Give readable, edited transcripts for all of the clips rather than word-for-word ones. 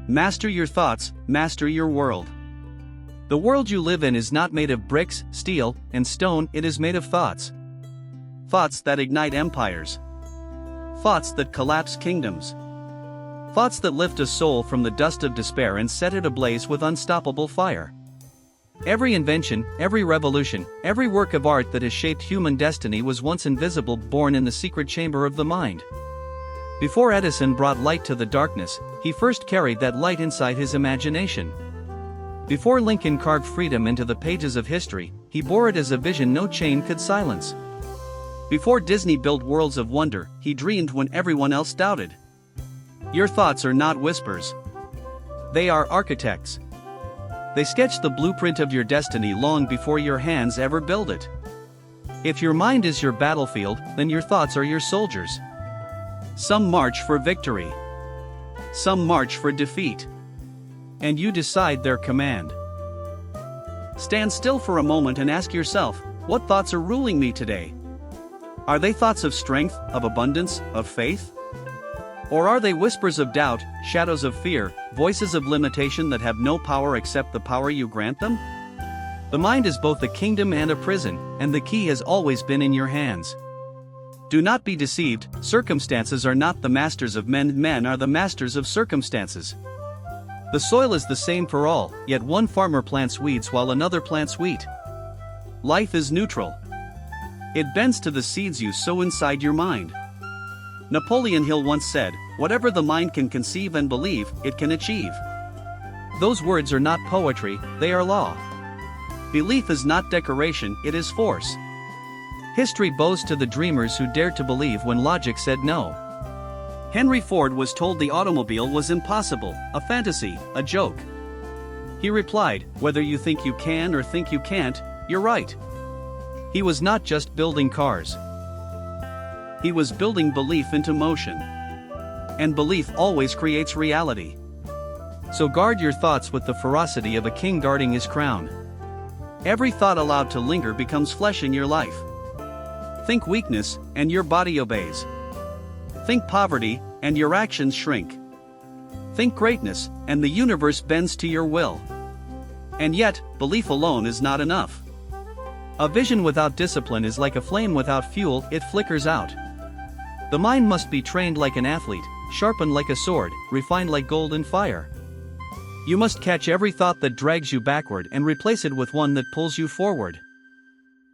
Master your thoughts, master your world. The world you live in is not made of bricks, steel, and stone, it is made of thoughts. Thoughts that ignite empires. Thoughts that collapse kingdoms. Thoughts that lift a soul from the dust of despair and set it ablaze with unstoppable fire. Every invention, every revolution, every work of art that has shaped human destiny was once invisible, born in the secret chamber of the mind. Before Edison brought light to the darkness, he first carried that light inside his imagination. Before Lincoln carved freedom into the pages of history, he bore it as a vision no chain could silence. Before Disney built worlds of wonder, he dreamed when everyone else doubted. Your thoughts are not whispers. They are architects. They sketch the blueprint of your destiny long before your hands ever build it. If your mind is your battlefield, then your thoughts are your soldiers. Some march for victory. Some march for defeat. And you decide their command. Stand still for a moment and ask yourself, what thoughts are ruling me today? Are they thoughts of strength, of abundance, of faith? Or are they whispers of doubt, shadows of fear, voices of limitation that have no power except the power you grant them? The mind is both a kingdom and a prison, and the key has always been in your hands. Do not be deceived, circumstances are not the masters of men, men are the masters of circumstances. The soil is the same for all, yet one farmer plants weeds while another plants wheat. Life is neutral. It bends to the seeds you sow inside your mind. Napoleon Hill once said, "Whatever the mind can conceive and believe, it can achieve." Those words are not poetry, they are law. Belief is not decoration, it is force. History bows to the dreamers who dared to believe when logic said no. Henry Ford was told the automobile was impossible, a fantasy, a joke. He replied, "Whether you think you can or think you can't, you're right." He was not just building cars. He was building belief into motion. And belief always creates reality. So guard your thoughts with the ferocity of a king guarding his crown. Every thought allowed to linger becomes flesh in your life. Think weakness, and your body obeys. Think poverty, and your actions shrink. Think greatness, and the universe bends to your will. And yet, belief alone is not enough. A vision without discipline is like a flame without fuel, it flickers out. The mind must be trained like an athlete, sharpened like a sword, refined like gold in fire. You must catch every thought that drags you backward and replace it with one that pulls you forward.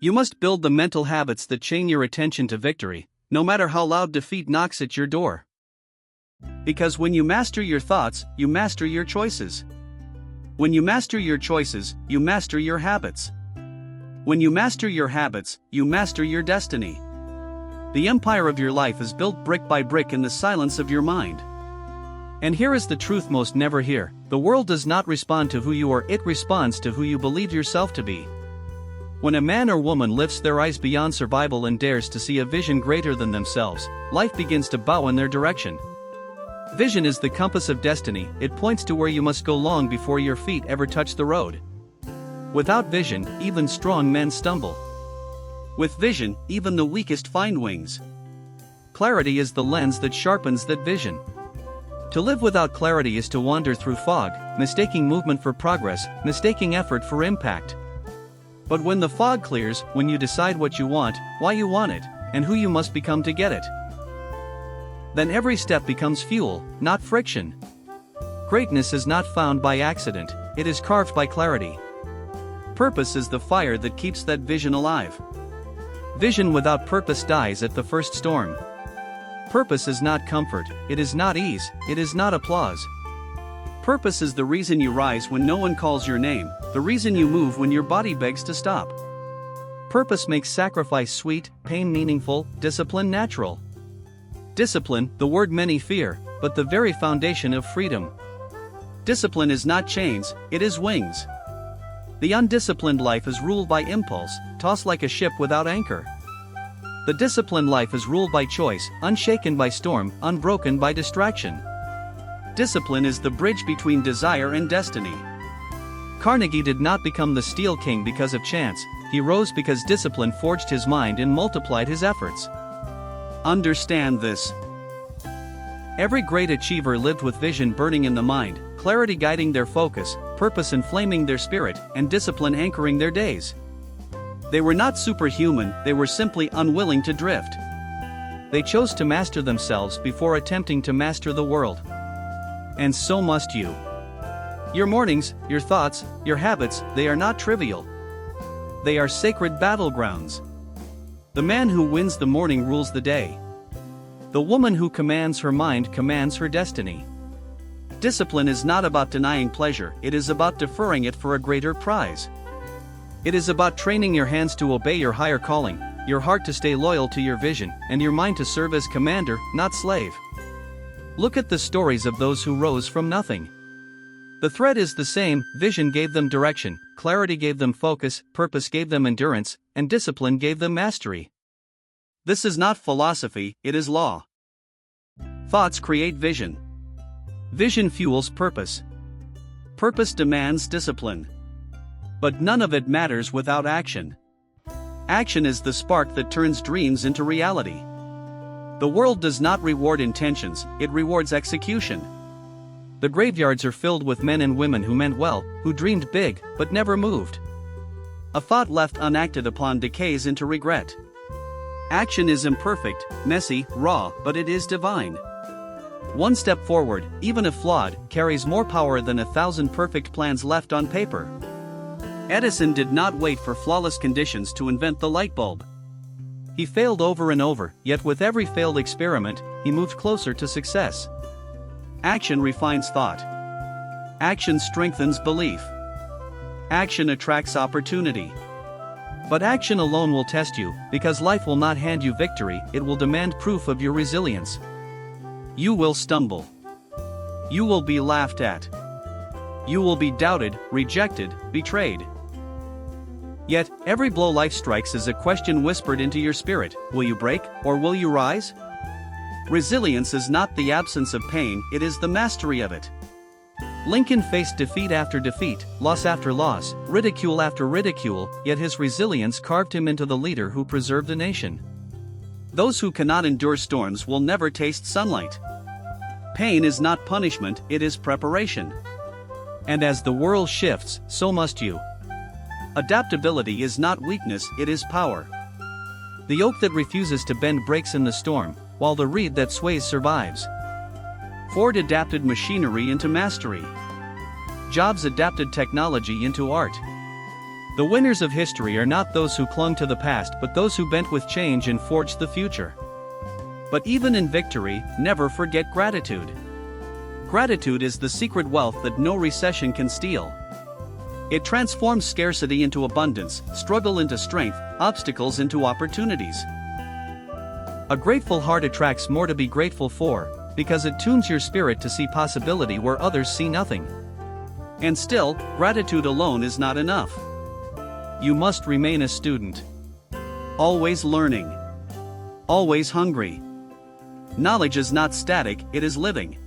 You must build the mental habits that chain your attention to victory, no matter how loud defeat knocks at your door. Because when you master your thoughts, you master your choices. When you master your choices, you master your habits. When you master your habits, you master your destiny. The empire of your life is built brick by brick in the silence of your mind. And here is the truth most never hear: the world does not respond to who you are, it responds to who you believe yourself to be. When a man or woman lifts their eyes beyond survival and dares to see a vision greater than themselves, life begins to bow in their direction. Vision is the compass of destiny, it points to where you must go long before your feet ever touch the road. Without vision, even strong men stumble. With vision, even the weakest find wings. Clarity is the lens that sharpens that vision. To live without clarity is to wander through fog, mistaking movement for progress, mistaking effort for impact. But when the fog clears, when you decide what you want, why you want it, and who you must become to get it, then every step becomes fuel, not friction. Greatness is not found by accident, it is carved by clarity. Purpose is the fire that keeps that vision alive. Vision without purpose dies at the first storm. Purpose is not comfort, it is not ease, it is not applause. Purpose is the reason you rise when no one calls your name, the reason you move when your body begs to stop. Purpose makes sacrifice sweet, pain meaningful, discipline natural. Discipline, the word many fear, but the very foundation of freedom. Discipline is not chains, it is wings. The undisciplined life is ruled by impulse, tossed like a ship without anchor. The disciplined life is ruled by choice, unshaken by storm, unbroken by distraction. Discipline is the bridge between desire and destiny. Carnegie did not become the Steel King because of chance, he rose because discipline forged his mind and multiplied his efforts. Understand this. Every great achiever lived with vision burning in the mind, clarity guiding their focus, purpose inflaming their spirit, and discipline anchoring their days. They were not superhuman, they were simply unwilling to drift. They chose to master themselves before attempting to master the world. And so must you. Your mornings, your thoughts, your habits, they are not trivial. They are sacred battlegrounds. The man who wins the morning rules the day. The woman who commands her mind commands her destiny. Discipline is not about denying pleasure, it is about deferring it for a greater prize. It is about training your hands to obey your higher calling, your heart to stay loyal to your vision, and your mind to serve as commander, not slave. Look at the stories of those who rose from nothing. The thread is the same: vision gave them direction, clarity gave them focus, purpose gave them endurance, and discipline gave them mastery. This is not philosophy, it is law. Thoughts create vision. Vision fuels purpose. Purpose demands discipline. But none of it matters without action. Action is the spark that turns dreams into reality. The world does not reward intentions, it rewards execution. The graveyards are filled with men and women who meant well, who dreamed big, but never moved. A thought left unacted upon decays into regret. Action is imperfect, messy, raw, but it is divine. One step forward, even if flawed, carries more power than 1,000 perfect plans left on paper. Edison did not wait for flawless conditions to invent the light bulb. He failed over and over, yet with every failed experiment, he moved closer to success. Action refines thought. Action strengthens belief. Action attracts opportunity. But action alone will test you, because life will not hand you victory, it will demand proof of your resilience. You will stumble. You will be laughed at. You will be doubted, rejected, betrayed. Yet, every blow life strikes is a question whispered into your spirit: will you break, or will you rise? Resilience is not the absence of pain, it is the mastery of it. Lincoln faced defeat after defeat, loss after loss, ridicule after ridicule, yet his resilience carved him into the leader who preserved a nation. Those who cannot endure storms will never taste sunlight. Pain is not punishment, it is preparation. And as the world shifts, so must you. Adaptability is not weakness, it is power. The oak that refuses to bend breaks in the storm, while the reed that sways survives. Ford adapted machinery into mastery. Jobs adapted technology into art. The winners of history are not those who clung to the past but those who bent with change and forged the future. But even in victory, never forget gratitude. Gratitude is the secret wealth that no recession can steal. It transforms scarcity into abundance, struggle into strength, obstacles into opportunities. A grateful heart attracts more to be grateful for, because it tunes your spirit to see possibility where others see nothing. And still, gratitude alone is not enough. You must remain a student. Always learning. Always hungry. Knowledge is not static, it is living.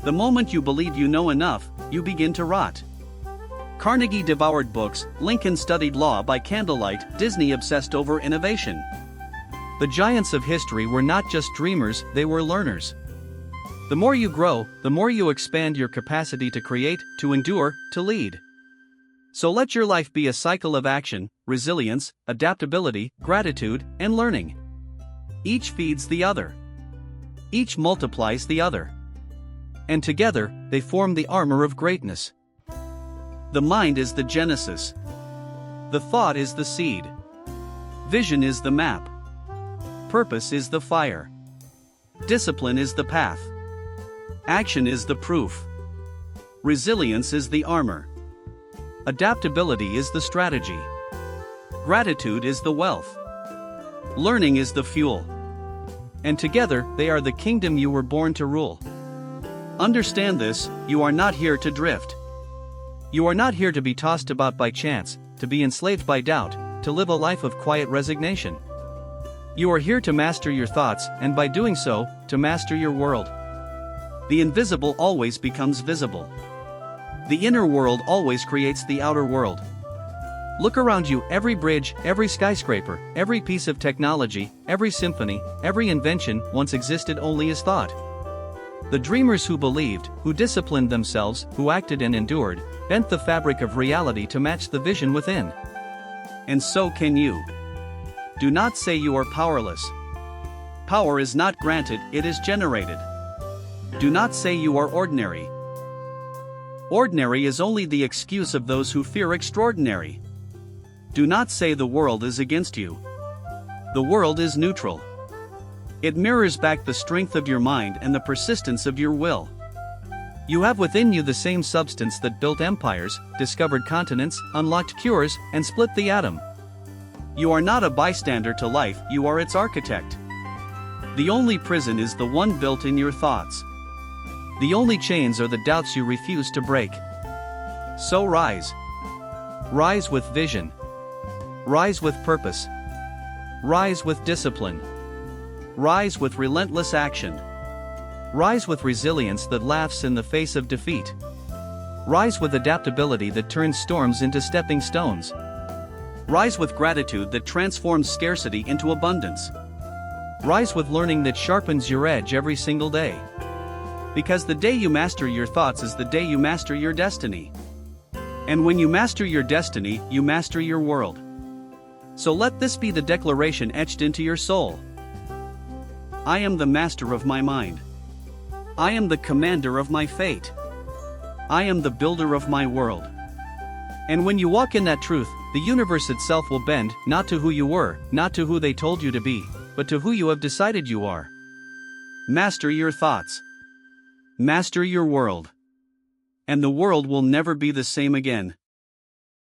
The moment you believe you know enough, you begin to rot. Carnegie devoured books, Lincoln studied law by candlelight, Disney obsessed over innovation. The giants of history were not just dreamers, they were learners. The more you grow, the more you expand your capacity to create, to endure, to lead. So let your life be a cycle of action, resilience, adaptability, gratitude, and learning. Each feeds the other. Each multiplies the other. And together, they form the armor of greatness. The mind is the genesis. The thought is the seed. Vision is the map. Purpose is the fire. Discipline is the path. Action is the proof. Resilience is the armor. Adaptability is the strategy. Gratitude is the wealth. Learning is the fuel. And together, they are the kingdom you were born to rule. Understand this: you are not here to drift. You are not here to be tossed about by chance, to be enslaved by doubt, to live a life of quiet resignation. You are here to master your thoughts, and by doing so, to master your world. The invisible always becomes visible. The inner world always creates the outer world. Look around you: every bridge, every skyscraper, every piece of technology, every symphony, every invention once existed only as thought. The dreamers who believed, who disciplined themselves, who acted and endured, bent the fabric of reality to match the vision within. And so can you. Do not say you are powerless. Power is not granted, it is generated. Do not say you are ordinary. Ordinary is only the excuse of those who fear extraordinary. Do not say the world is against you. The world is neutral. It mirrors back the strength of your mind and the persistence of your will. You have within you the same substance that built empires, discovered continents, unlocked cures, and split the atom. You are not a bystander to life, you are its architect. The only prison is the one built in your thoughts. The only chains are the doubts you refuse to break. So rise. Rise with vision. Rise with purpose. Rise with discipline. Rise with relentless action. Rise with resilience that laughs in the face of defeat. Rise with adaptability that turns storms into stepping stones. Rise with gratitude that transforms scarcity into abundance. Rise with learning that sharpens your edge every single day. Because the day you master your thoughts is the day you master your destiny. And when you master your destiny, you master your world. So let this be the declaration etched into your soul. I am the master of my mind. I am the commander of my fate. I am the builder of my world. And when you walk in that truth, the universe itself will bend, not to who you were, not to who they told you to be, but to who you have decided you are. Master your thoughts. Master your world. And the world will never be the same again.